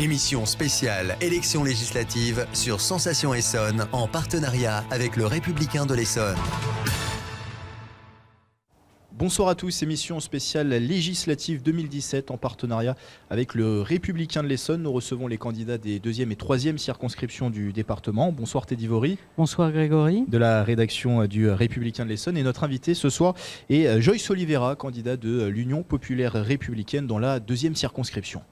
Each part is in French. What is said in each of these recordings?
Émission spéciale élection législative sur Sensation Essonne en partenariat avec le Républicain de l'Essonne. Bonsoir à tous, émission spéciale législative 2017 en partenariat avec le Républicain de l'Essonne. Nous recevons les candidats des 2e et 3e circonscriptions du département. Bonsoir Teddy Vory. Bonsoir Grégory. De la rédaction du Républicain de l'Essonne. Et notre invité ce soir est Joyce Oliveira, candidat de l'Union populaire républicaine dans la 2e circonscription.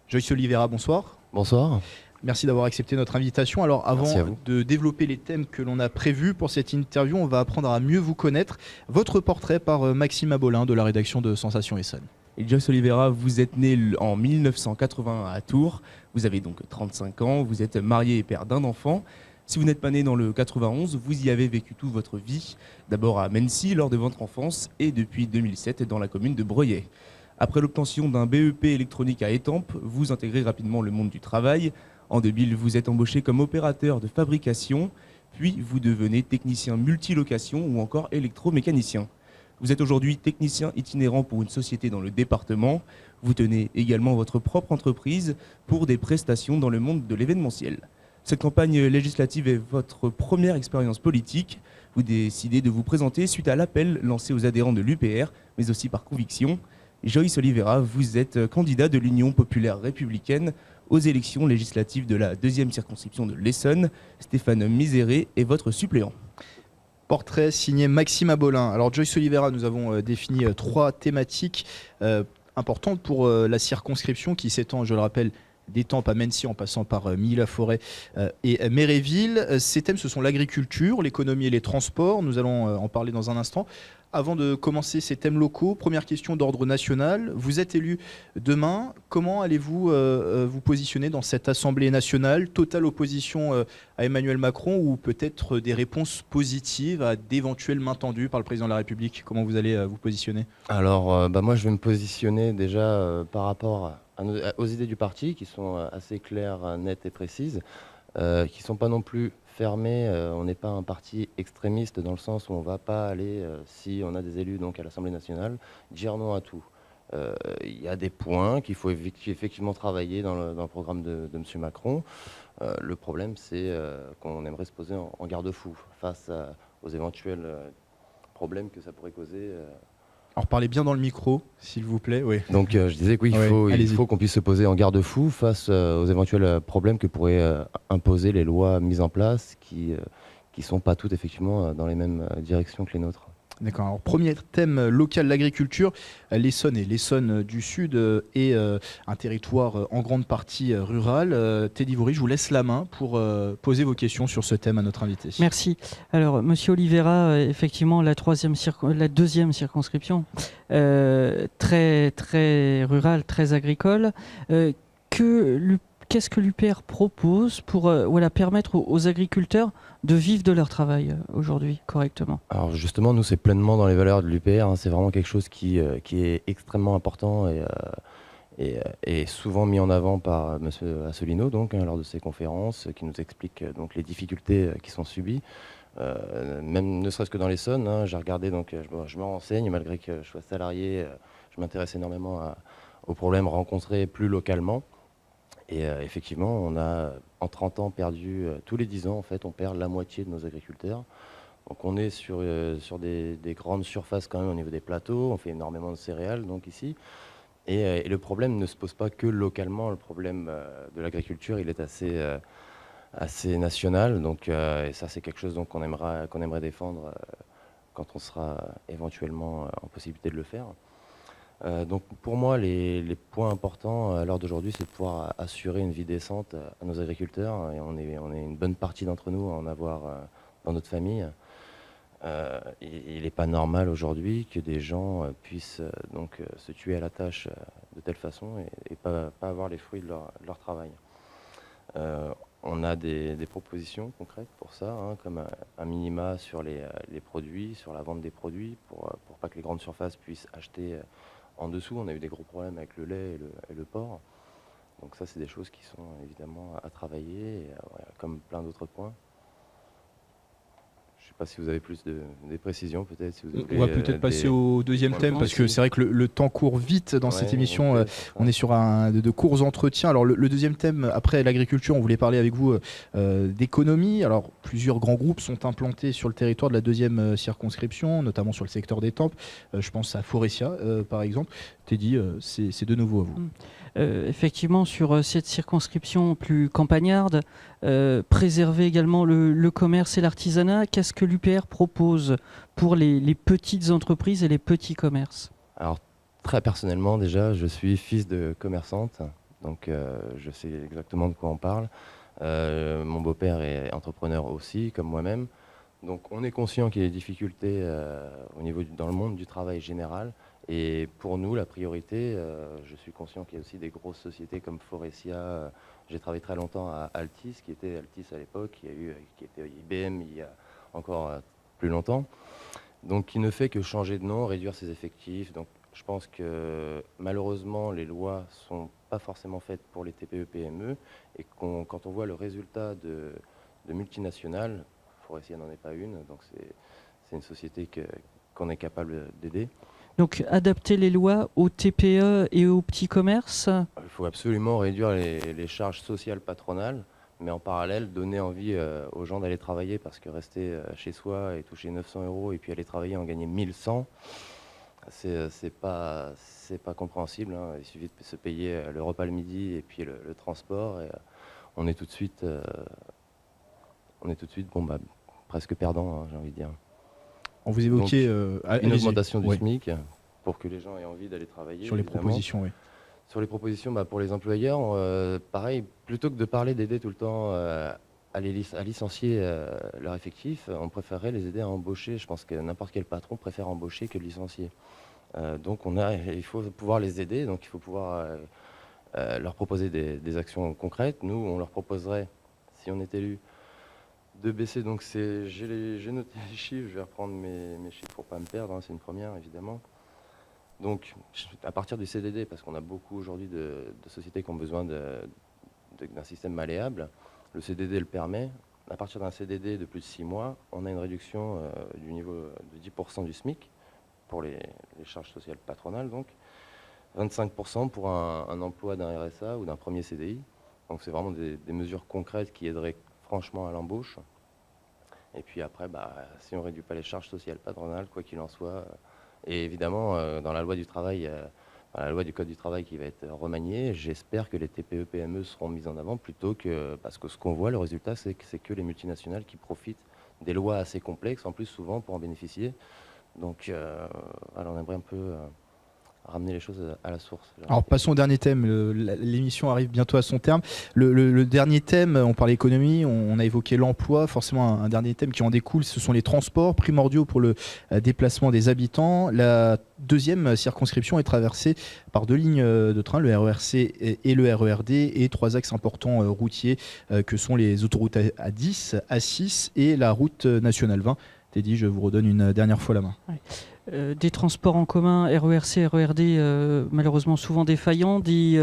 Joyce Oliveira, bonsoir. Bonsoir. Merci d'avoir accepté notre invitation. Alors avant de développer les thèmes que l'on a prévus pour cette interview, on va apprendre à mieux vous connaître. Votre portrait par Maxime Abolin de la rédaction de Sensation Essonne. Et Joyce Oliveira, vous êtes né en 1980 à Tours, vous avez donc 35 ans, vous êtes marié et père d'un enfant. Si vous n'êtes pas né dans le 91, vous y avez vécu toute votre vie, d'abord à Mency lors de votre enfance et depuis 2007 dans la commune de Breuillet. Après l'obtention d'un BEP électronique à Étampes, vous intégrez rapidement le monde du travail. En 2000, vous êtes embauché comme opérateur de fabrication, puis vous devenez technicien multilocation ou encore électromécanicien. Vous êtes aujourd'hui technicien itinérant pour une société dans le département. Vous tenez également votre propre entreprise pour des prestations dans le monde de l'événementiel. Cette campagne législative est votre première expérience politique. Vous décidez de vous présenter suite à l'appel lancé aux adhérents de l'UPR, mais aussi par conviction. Joyce Oliveira, vous êtes candidat de l'Union populaire républicaine aux élections législatives de la 2e circonscription de l'Essonne. Stéphane Miséré est votre suppléant. Portrait signé Maxime Abolin. Alors Joyce Oliveira, nous avons défini 3 thématiques importantes pour la circonscription qui s'étend, je le rappelle, d'Étampes à Mency en passant par Milly-la-Forêt et Méréville. Ces thèmes, ce sont l'agriculture, l'économie et les transports. Nous allons en parler dans un instant. Avant de commencer ces thèmes locaux, première question d'ordre national. Vous êtes élu demain. Comment allez-vous vous positionner dans cette Assemblée nationale? Totale opposition à Emmanuel Macron ou peut-être des réponses positives à d'éventuelles mains tendues par le président de la République? Comment vous allez vous positionner? Alors, moi, je vais me positionner déjà par rapport aux idées du parti qui sont assez claires, nettes et précises, qui ne sont pas non plus fermées. On n'est pas un parti extrémiste dans le sens où on ne va pas aller, si on a des élus donc, à l'Assemblée nationale, dire non à tout. Il y a des points qu'il faut effectivement travailler dans le programme de M. Macron. Le problème, c'est qu'on aimerait se poser en garde-fou face aux éventuels problèmes que ça pourrait causer. Alors parlez bien dans le micro, s'il vous plaît. Oui. Donc je disais qu'il faut qu'on puisse se poser en garde-fou face aux éventuels problèmes que pourraient imposer les lois mises en place qui sont pas toutes effectivement dans les mêmes directions que les nôtres. D'accord. Alors, premier thème local, l'agriculture. L'Essonne et l'Essonne du Sud est un territoire en grande partie rural. Teddy Vory, je vous laisse la main pour poser vos questions sur ce thème à notre invité. Merci. Alors, Monsieur Oliveira, effectivement, la 2e circonscription, très, très rurale, très agricole. Qu'est-ce que l'UPR propose pour permettre aux agriculteurs de vivre de leur travail aujourd'hui correctement? Alors justement, nous, c'est pleinement dans les valeurs de l'UPR. C'est vraiment quelque chose qui est extrêmement important et souvent mis en avant par M. Asselineau lors de ses conférences, qui nous explique donc, les difficultés qui sont subies. Même ne serait-ce que dans l'Essonne, j'ai regardé, je me renseigne, malgré que je sois salarié, je m'intéresse énormément aux problèmes rencontrés plus localement. Et effectivement, on a en 30 ans perdu, tous les 10 ans en fait, on perd la moitié de nos agriculteurs. Donc on est sur des grandes surfaces quand même au niveau des plateaux, on fait énormément de céréales donc ici. Et le problème ne se pose pas que localement, le problème de l'agriculture il est assez national. Donc, et ça c'est quelque chose qu'on aimerait défendre quand on sera éventuellement en possibilité de le faire. Donc pour moi, les points importants à l'heure d'aujourd'hui, c'est de pouvoir assurer une vie décente à nos agriculteurs. Et on est une bonne partie d'entre nous à en avoir dans notre famille. Il n'est pas normal aujourd'hui que des gens puissent se tuer à la tâche de telle façon et pas avoir les fruits de leur travail. On a des propositions concrètes pour ça, comme un minima sur les produits, sur la vente des produits, pour pas que les grandes surfaces puissent acheter en dessous. On a eu des gros problèmes avec le lait et le porc. Donc ça, c'est des choses qui sont évidemment à travailler, comme plein d'autres points. Je sais sais pas si vous avez des précisions peut-être. Si vous On va peut-être passer au deuxième Ouais, thème parce que c'est vrai que le temps court vite dans cette Ouais, émission. ok, On est sur de courts entretiens. Alors le deuxième thème, après l'agriculture, on voulait parler avec vous d'économie. Alors plusieurs grands groupes sont implantés sur le territoire de la deuxième circonscription, notamment sur le secteur d'Étampes. Je pense à Forestia par exemple. Teddy, c'est de nouveau à vous. Effectivement, sur cette circonscription plus campagnarde, préserver également le commerce et l'artisanat. Qu'est-ce que l'UPR propose pour les petites entreprises et les petits commerces? Alors, très personnellement, déjà, je suis fils de commerçante, donc je sais exactement de quoi on parle. Mon beau-père est entrepreneur aussi, comme moi-même. Donc, on est conscient qu'il y a des difficultés dans le monde du travail général. Et pour nous, la priorité, je suis conscient qu'il y a aussi des grosses sociétés comme Forestia. J'ai travaillé très longtemps à Altis, qui était Altis à l'époque, qui était IBM il y a encore plus longtemps. Donc, qui ne fait que changer de nom, réduire ses effectifs. Donc, je pense que malheureusement, les lois ne sont pas forcément faites pour les TPE-PME. Et quand on voit le résultat de multinationales, Forestia n'en est pas une, donc c'est une société qu'on est capable d'aider. Donc adapter les lois aux TPE et aux petits commerces? Il faut absolument réduire les charges sociales patronales, mais en parallèle donner envie aux gens d'aller travailler, parce que rester chez soi et toucher 900 € et puis aller travailler en gagner 1100, c'est pas compréhensible, hein. Il suffit de se payer le repas le midi et puis le transport, et on est tout de suite presque perdant, hein, j'ai envie de dire. On vous évoquait Une augmentation du SMIC pour que les gens aient envie d'aller travailler. Sur les évidemment. propositions, oui. Sur les propositions, pour les employeurs, pareil, plutôt que de parler d'aider tout le temps à licencier leur effectif, on préférerait les aider à embaucher. Je pense que n'importe quel patron préfère embaucher que licencier. Donc il faut pouvoir les aider, donc il faut pouvoir leur proposer des actions concrètes. Nous, on leur proposerait, si on est élu, de baisser. Donc j'ai noté les chiffres, je vais reprendre mes chiffres pour ne pas me perdre, hein, c'est une première évidemment. Donc à partir du CDD, parce qu'on a beaucoup aujourd'hui de sociétés qui ont besoin d'un système malléable, le CDD le permet. À partir d'un CDD de plus de 6 mois, on a une réduction du niveau de 10% du SMIC pour les charges sociales patronales, donc 25% pour un emploi d'un RSA ou d'un premier CDI. Donc c'est vraiment des mesures concrètes qui aideraient franchement à l'embauche. Et puis après, si on ne réduit pas les charges sociales patronales, quoi qu'il en soit, et évidemment dans la loi du travail, dans la loi du Code du travail qui va être remaniée, j'espère que les TPE-PME seront mises en avant parce que ce qu'on voit, le résultat, c'est que les multinationales qui profitent des lois assez complexes, en plus souvent pour en bénéficier. Donc on aimerait un peu ramener les choses à la source. Alors passons au dernier thème, l'émission arrive bientôt à son terme. Le dernier thème, on parlait économie, on a évoqué l'emploi, forcément un dernier thème qui en découle, ce sont les transports primordiaux pour le déplacement des habitants. La deuxième circonscription est traversée par 2 lignes de train, le RERC et le RERD, et 3 axes importants routiers que sont les autoroutes A10, A6 et la route nationale 20. Teddy, je vous redonne une dernière fois la main. Ouais. Des transports en commun, RERC, RERD, malheureusement souvent défaillants, des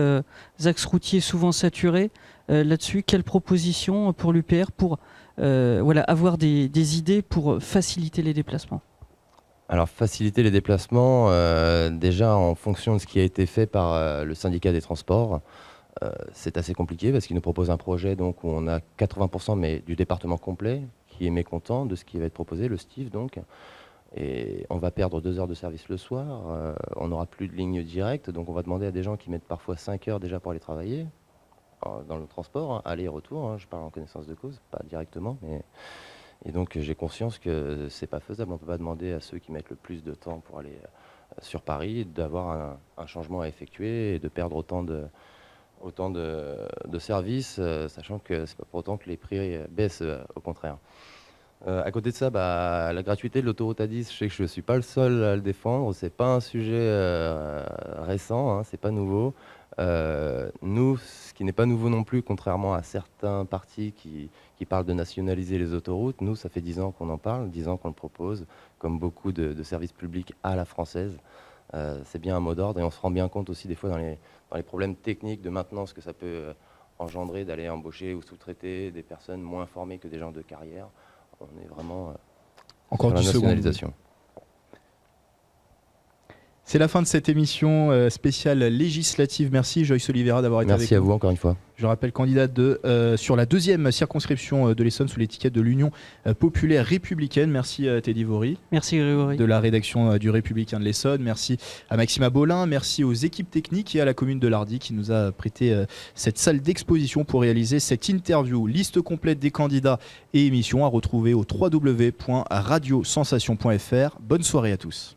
axes routiers souvent saturés. Là-dessus, quelles propositions pour l'UPR pour avoir des idées pour faciliter les déplacements? Alors faciliter les déplacements, déjà en fonction de ce qui a été fait par le syndicat des transports, c'est assez compliqué parce qu'il nous propose un projet donc, où on a 80% mais du département complet qui est mécontent de ce qui va être proposé, le STIF donc. Et on va perdre 2 heures de service le soir, on n'aura plus de ligne directe, donc on va demander à des gens qui mettent parfois 5 heures déjà pour aller travailler, dans le transport, hein, aller et retour, hein, je parle en connaissance de cause, pas directement, mais... Et donc j'ai conscience que c'est pas faisable, on ne peut pas demander à ceux qui mettent le plus de temps pour aller sur Paris d'avoir un changement à effectuer et de perdre autant de services, sachant que c'est pas pour autant que les prix baissent, au contraire. À côté de ça, la gratuité de l'autoroute A10, je sais que je ne suis pas le seul à le défendre. C'est pas un sujet récent, hein, c'est pas nouveau. Nous, ce qui n'est pas nouveau non plus, contrairement à certains partis qui parlent de nationaliser les autoroutes, nous, ça fait 10 ans qu'on en parle, 10 ans qu'on le propose, comme beaucoup de services publics à la française. C'est bien un mot d'ordre et on se rend bien compte aussi des fois dans les problèmes techniques de maintenance que ça peut engendrer d'aller embaucher ou sous-traiter des personnes moins formées que des gens de carrière. On est vraiment Encore sur la 10 secondes. nationalisation. C'est la fin de cette émission spéciale législative. Merci Joyce Oliveira d'avoir été avec Merci nous. à vous encore une fois. Je rappelle candidate sur la 2e circonscription de l'Essonne sous l'étiquette de l'Union populaire républicaine. Merci Teddy Vori Merci Grégory. de la rédaction du Républicain de l'Essonne. Merci à Maxima Bolin. Merci aux équipes techniques et à la commune de Lardy qui nous a prêté cette salle d'exposition pour réaliser cette interview. Liste complète des candidats et émissions à retrouver au www.radiosensation.fr. Bonne soirée à tous.